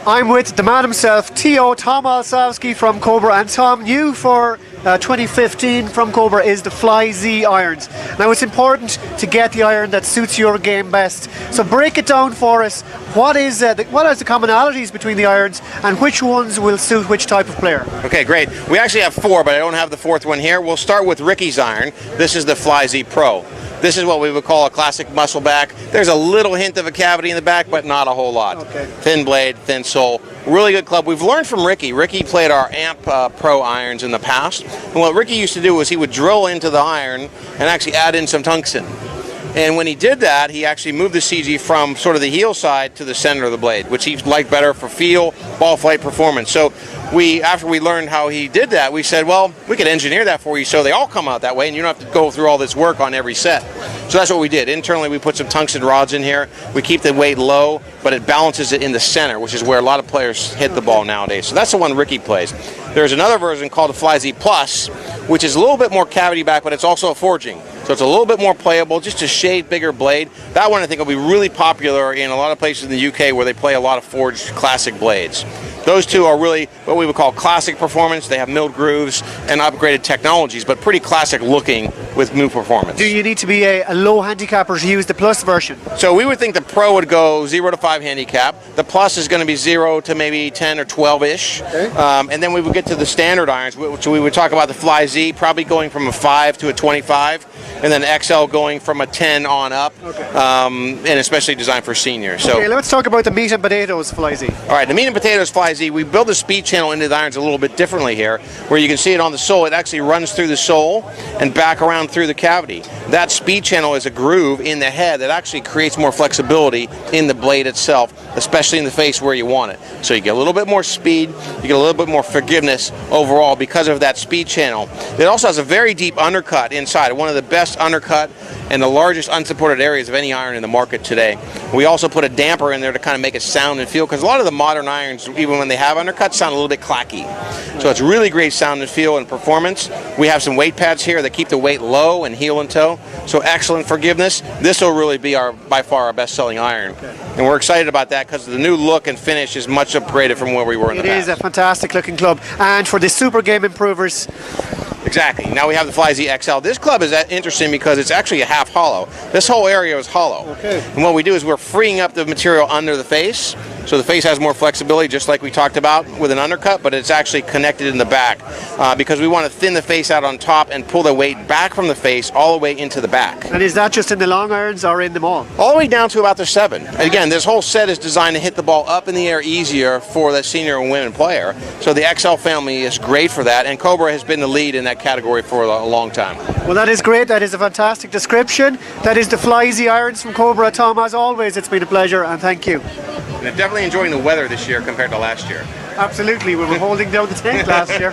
I'm with the man himself, Tom Olsavsky from Cobra. And Tom, new for 2015 from Cobra is the Fly Z irons. Now it's important to get the iron that suits your game best. So break it down for us. What are the commonalities between the irons and which ones will suit which type of player? Okay, great. We actually have four, but I don't have the fourth one here. We'll start with Ricky's iron. This is the Fly Z Pro. This is what we would call a classic muscle back. There's a little hint of a cavity in the back, but not a whole lot. Okay. Thin blade, thin sole. Really good club. We've learned from Ricky. Ricky played our AMP Pro irons in the past. And what Ricky used to do was he would drill into the iron and actually add in some tungsten. And when he did that, he actually moved the CG from sort of the heel side to the center of the blade, which he liked better for feel, ball flight performance. So after we learned how he did that, we said, well, we could engineer that for you so they all come out that way and you don't have to go through all this work on every set. So that's what we did. Internally, we put some tungsten rods in here. We keep the weight low, but it balances it in the center, which is where a lot of players hit the ball nowadays. So that's the one Ricky plays. There's another version called the Fly Z Plus, which is a little bit more cavity back, but it's also a forging. So it's a little bit more playable, just a shade bigger blade. That one I think will be really popular in a lot of places in the UK where they play a lot of forged classic blades. Those two are really what we would call classic performance. They have milled grooves and upgraded technologies, but pretty classic looking with new performance. Do you need to be a low handicapper to use the Plus version? So we would think the Pro would go 0 to 5 handicap. The Plus is going to be 0 to maybe 10 or 12-ish. Okay. And then we would get to the standard irons, which we would talk about the Fly Z, probably going from a 5 to a 25, and then XL going from a 10 on up, okay. And especially designed for seniors. So, okay, let's talk about the meat and potatoes Fly Z. All right, the meat and potatoes Fly Z, we build the speed channel into the irons a little bit differently here, where you can see it on the sole. It actually runs through the sole and back around through the cavity. That speed channel is a groove in the head that actually creates more flexibility in the blade itself, especially in the face where you want it. So you get a little bit more speed, you get a little bit more forgiveness overall because of that speed channel. It also has a very deep undercut inside, one of the best undercut and the largest unsupported areas of any iron in the market today. We also put a damper in there to kind of make it sound and feel, because a lot of the modern irons, even when they have undercuts, sound a little bit clacky. So it's really great sound and feel and performance. We have some weight pads here that keep the weight low and heel and toe, so excellent forgiveness. This will really be by far our best-selling iron. Okay. And we're excited about that because the new look and finish is much upgraded from where we were in the past. It is a fantastic looking club. And for the super game improvers, exactly. Now we have the Fly Z XL. This club is interesting because it's actually a half hollow. This whole area is hollow. Okay. And what we do is we're freeing up the material under the face. So the face has more flexibility, just like we talked about with an undercut, but it's actually connected in the back because we want to thin the face out on top and pull the weight back from the face all the way into the back. And is that just in the long irons or in them all? All the way down to about the 7. And again, this whole set is designed to hit the ball up in the air easier for that senior and women player. So the XL family is great for that, and Cobra has been the lead in that category for a long time. Well, that is great. That is a fantastic description. That is the Fly Z irons from Cobra. Tom, as always, it's been a pleasure, and thank you. And I'm definitely enjoying the weather this year compared to last year. Absolutely. We were holding down the tent last year.